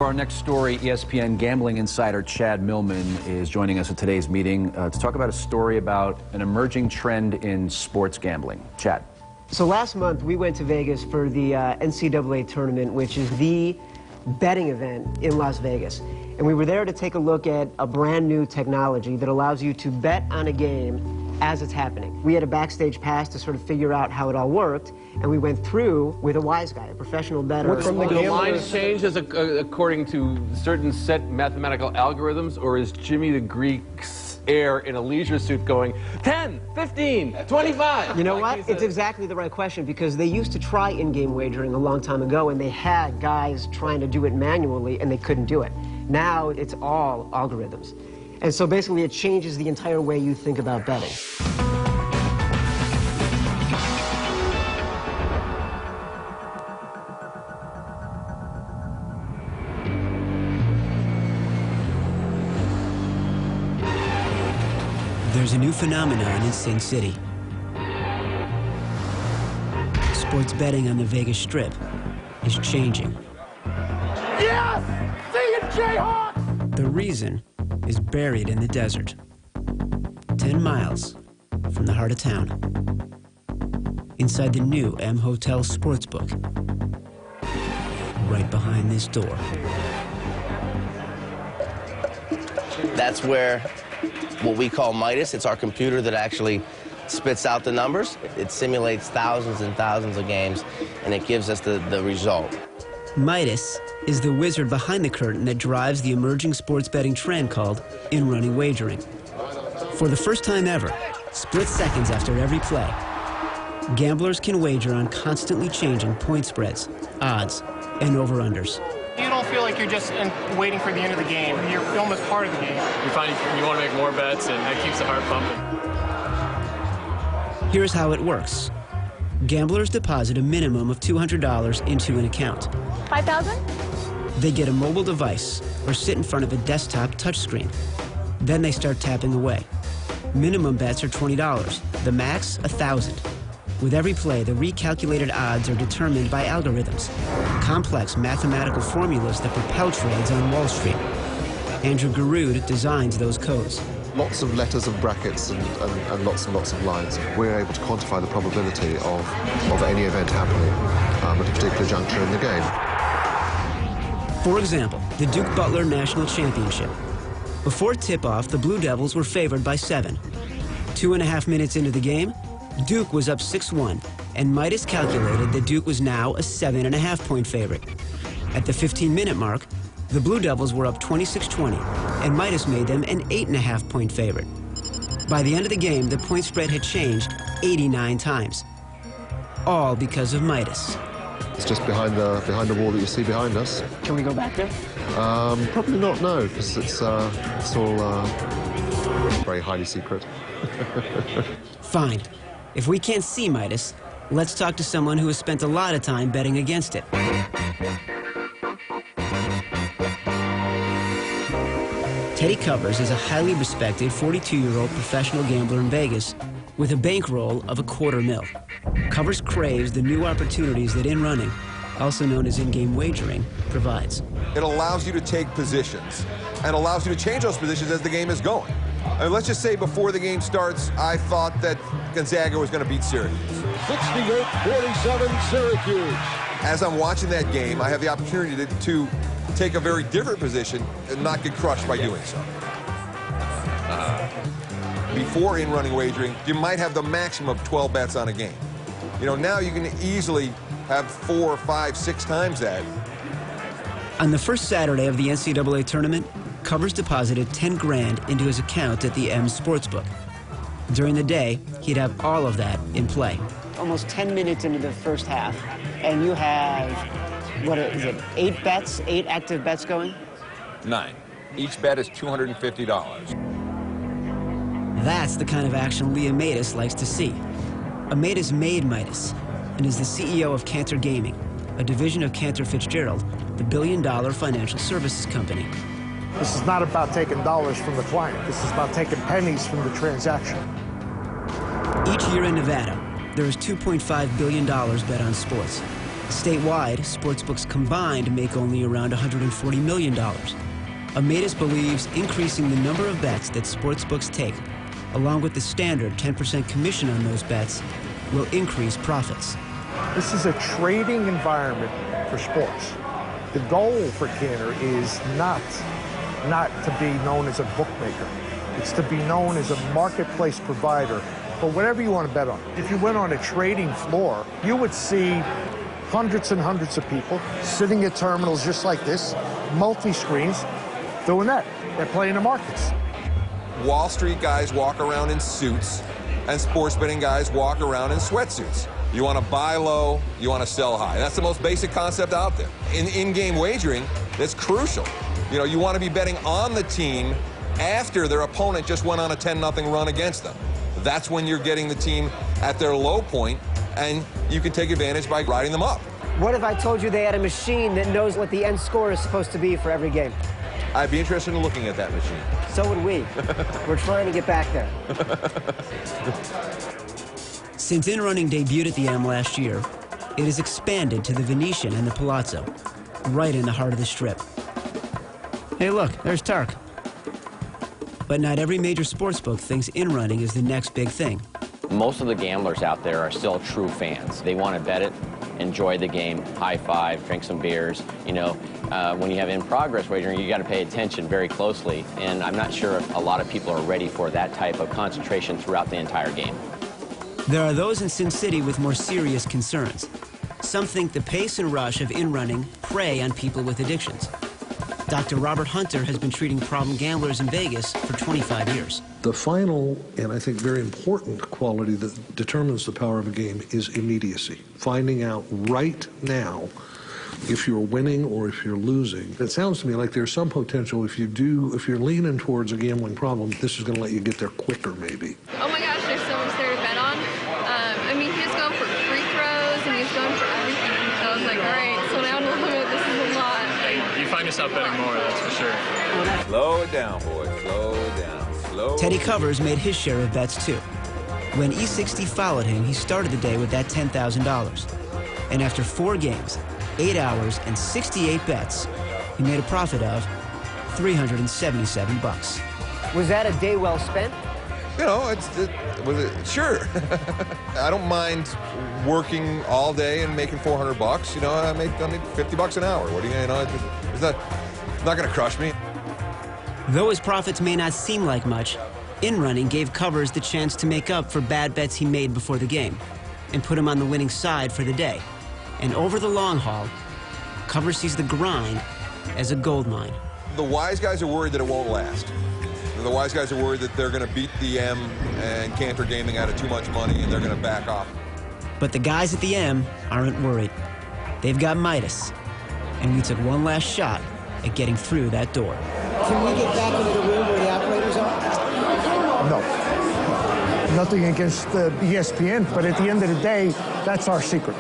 For our next story, ESPN gambling insider Chad Millman is joining us at today's meeting to talk about a story about an emerging trend in sports gambling. Chad. So last month we went to Vegas for the NCAA tournament, which is the betting event in Las Vegas. And we were there to take a look at a brand new technology that allows you to bet on a game as it's happening. We had a backstage pass to sort of figure out how it all worked, and we went through with a wise guy, a professional bettor. Do the lines change according to certain set mathematical algorithms, or is Jimmy the Greek's heir in a leisure suit going 10, 15, 25? You know what? It's exactly the right question, because they used to try in-game wagering a long time ago, and they had guys trying to do it manually, and they couldn't do it. Now it's all algorithms. And so basically it changes the entire way you think about betting. There's a new phenomenon in Sin City. Sports betting on the Vegas Strip is changing. Yes! See you, Jayhawks! The reason is buried in the desert, 10 miles from the heart of town, inside the new M Hotel Sportsbook, right behind this door. That's where what we call Midas, it's our computer that actually spits out the numbers. It simulates thousands and thousands of games, and it gives us the result. Midas is the wizard behind the curtain that drives the emerging sports betting trend called in-running wagering. For the first time ever, split seconds after every play, gamblers can wager on constantly changing point spreads, odds, and over-unders. You don't feel like you're just waiting for the end of the game. You're almost part of the game. You find you want to make more bets, and that keeps the heart pumping. Here's how it works. Gamblers deposit a minimum of $200 into an account. $5,000? They get a mobile device or sit in front of a desktop touchscreen. Then they start tapping away. Minimum bets are $20, the max $1,000. With every play, the recalculated odds are determined by algorithms, complex mathematical formulas that propel trades on Wall Street. Andrew Garud designs those codes. Lots of letters and brackets and lots of lines. We're able to quantify the probability of any event happening at a particular juncture in the game. For example, the Duke Butler National Championship. Before tip-off, the Blue Devils were favored by 7. 2.5 minutes into the game, Duke was up 6-1, and Midas calculated that Duke was now a 7.5-point favorite. At the 15-minute mark, the Blue Devils were up 26-20, and Midas made them an 8.5-point favorite. By the end of the game, the point spread had changed 89 times, all because of Midas. It's just behind the wall that you see behind us. Can we go back there? Probably not, no, because it's all very highly secret. Fine. If we can't see Midas, let's talk to someone who has spent a lot of time betting against it. Teddy Covers is a highly respected 42-year-old professional gambler in Vegas with a bankroll of $250,000. Covers craves the new opportunities that in-running, also known as in-game wagering, provides. It allows you to take positions and allows you to change those positions as the game is going. I mean, let's just say before the game starts, I thought that Gonzaga was going to beat Syracuse. 68-47 Syracuse. As I'm watching that game, I have the opportunity to take a very different position and not get crushed by doing so. Before in-running wagering, you might have the maximum of 12 bets on a game. You know, now you can easily have 4, 5, 6 times that. On the first Saturday of the NCAA tournament, Covers deposited 10 grand into his account at the M Sportsbook. During the day, he'd have all of that in play. Almost 10 minutes into the first half, and you have, what is it, 8 bets, 8 active bets going? 9. Each bet is $250. That's the kind of action Leah Matus likes to see. Amatus made Midas and is the CEO of Cantor Gaming, a division of Cantor Fitzgerald, the billion-dollar financial services company. This is not about taking dollars from the client. This is about taking pennies from the transaction. Each year in Nevada, there is $2.5 billion bet on sports. Statewide, sportsbooks combined make only around $140 million. Amedas believes increasing the number of bets that sportsbooks take, along with the standard 10% commission on those bets, will increase profits. This is a trading environment for sports. The goal for Cantor is not to be known as a bookmaker. It's to be known as a marketplace provider for whatever you want to bet on. If you went on a trading floor, you would see hundreds and hundreds of people sitting at terminals just like this, multi-screens, doing that. They're playing the markets. Wall Street guys walk around in suits, and sports betting guys walk around in sweatsuits. You want to buy low, you want to sell high. That's the most basic concept out there. In-game wagering, that's crucial. You know, you want to be betting on the team after their opponent just went on a 10-0 run against them. That's when you're getting the team at their low point, and you can take advantage by riding them up. What if I told you they had a machine that knows what the end score is supposed to be for every game? I'd be interested in looking at that machine. So would we. We're trying to get back there. Since in-running debuted at the M last year, it has expanded to the Venetian and the Palazzo, right in the heart of the Strip. Hey, look, there's Tark. But not every major sportsbook thinks in-running is the next big thing. Most of the gamblers out there are still true fans. They want to bet it, enjoy the game, high five, drink some beers. You know, when you have in-progress wagering, you got to pay attention very closely, and I'm not sure if a lot of people are ready for that type of concentration throughout the entire game. There are those in Sin City with more serious concerns. Some think the pace and rush of in-running prey on people with addictions. Dr. Robert Hunter has been treating problem gamblers in Vegas for 25 years. The final, and I think very important quality that determines the power of a game is immediacy. Finding out right now if you're winning or if you're losing. It sounds to me like there's some potential if you're leaning towards a gambling problem, this is going to let you get there quicker maybe. Oh my gosh, there's so much there to bet on. I mean, he was going for free throws and he was going for everything. So I was like, all right, slow down a little bit, this is a lot. You find yourself betting more, that's for sure. Slow it down, boys. Slow it down. Slow Teddy Covers made his share of bets, too. When E60 followed him, he started the day with that $10,000. And after 4 games, 8 hours, and 68 bets, he made a profit of $377. Was that a day well spent? You know, sure. I don't mind working all day and making $400. You know, I make $50 an hour. What do you know? It's not going to crush me. Though his profits may not seem like much, in-running gave Covers the chance to make up for bad bets he made before the game and put him on the winning side for the day. And over the long haul, Covers sees the grind as a gold mine. The wise guys are worried that it won't last. The wise guys are worried that they're going to beat the M and Cantor Gaming out of too much money and they're going to back off. But the guys at the M aren't worried. They've got Midas, and we took one last shot at getting through that door. Can we get back into the room where the operators are? No. Nothing against the ESPN, but at the end of the day, that's our secret.